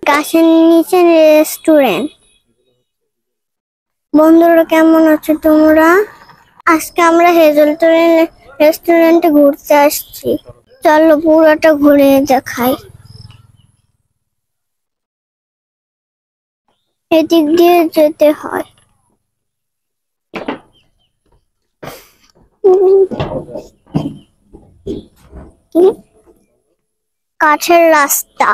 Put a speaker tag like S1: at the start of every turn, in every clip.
S1: গাছের নিচে রেস্টুরেন্ট। বন্ধুরা কেমন আছো তোমরা? আজকে আমরা হেজেলটন রেস্টুরেন্টে ঘুরতে আসছি। চলো পুরোটা ঘুরে দেখাই। এদিক দিয়ে যেতে হয়। কাঠের রাস্তা।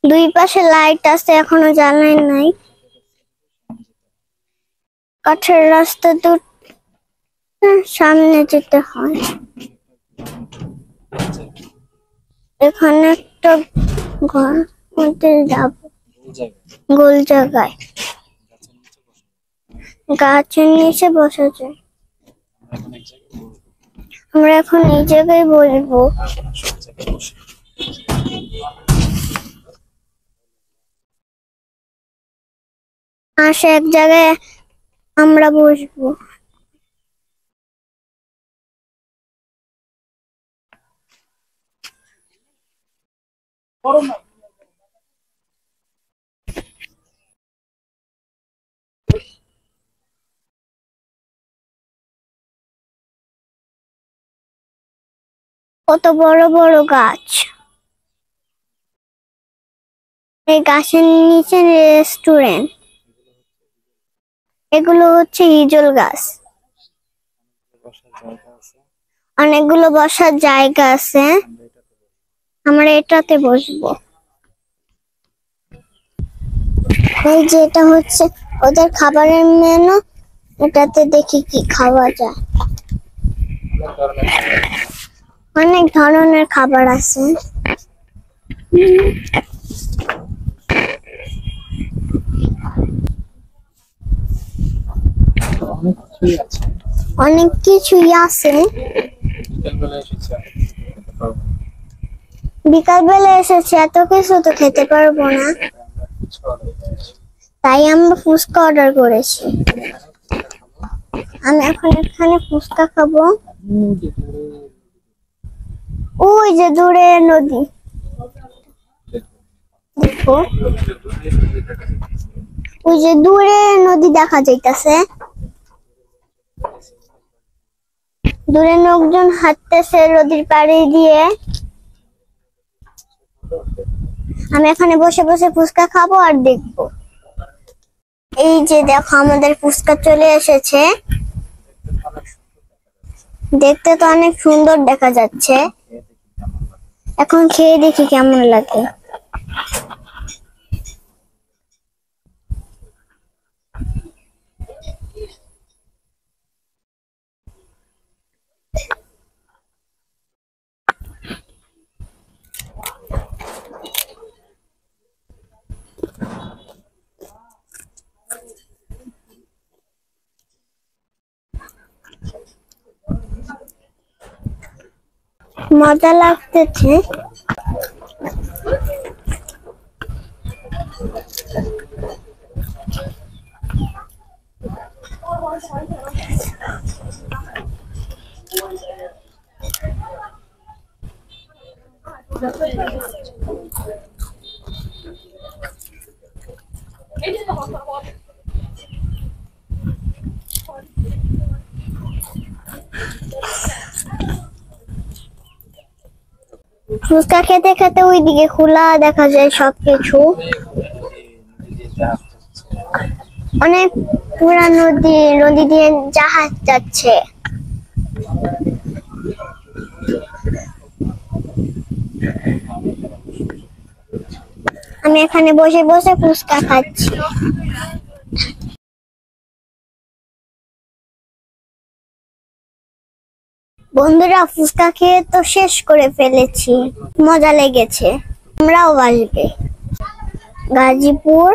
S1: দুই পাশে লাইট আছে, এখনো জ্বালায় নাই। কাঠের রাস্তা তো সামনে যেতে হয়। এখানে একটা ঘর মধ্যে যাব, গোল জায়গায় গাছের নিচে বসা যায়। আমরা এখন এই জায়গায় বসবো। আসে এক জায়গায় আমরা বসবো। কত বড় বড় গাছ। এই গাছের নিচে রেস্টুরেন্ট। এগুলো হচ্ছে হিজল গাছ। অনেকগুলো বসার জায়গা আছে। আমরা এটাতে বসবো। এই যে এটা হচ্ছে ওদের খাবারের মেনু। এটাতে দেখি কি খাওয়া যায়। অনেক ধরনের খাবার আছে। অনেক কিছুই আছে। বিকাল বেলা এসেছে, এত কিছু তো খেতে পারবো না, তাই আমরা ফুচকা অর্ডার করেছি। আমি এখন এখানে ফুচকা খাবো। ওই যে দূরে নদী, দেখো ওই যে দূরে নদী দেখা যাইতাছে। দূরে লোকজন হাঁটতেছে নদীর পাড়ে দিয়ে। আমি এখানে বসে বসে ফুচকা খাবো আর দেখবো। এই যে দেখো আমাদের ফুচকা চলে এসেছে। দেখতে তো অনেক সুন্দর দেখা যাচ্ছে। এখন খেয়ে দেখি কেমন লাগে। মজা লাগতেছে। ফুচকা খেতে খেতে ওইদিকে খোলা দেখা যায় সবকিছু। অনেক পুরা নদী, নদী দিয়ে জাহাজ যাচ্ছে। আমি এখানে বসে বসে ফুচকা খাচ্ছি। বন্ধুরা ফুচকা খেয়ে তো শেষ করে ফেলেছি, মজা লেগেছে। আমরাও আসবে। গাজীপুর,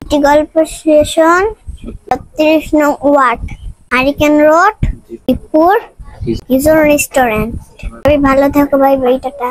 S1: একটি গল্প স্টেশন, ৩৬ নং ওয়ার্ড, হারিকেন রোড, মিরপুর, হিজন রেস্টুরেন্ট। ভালো থাকো, বাই বাই, টাটা।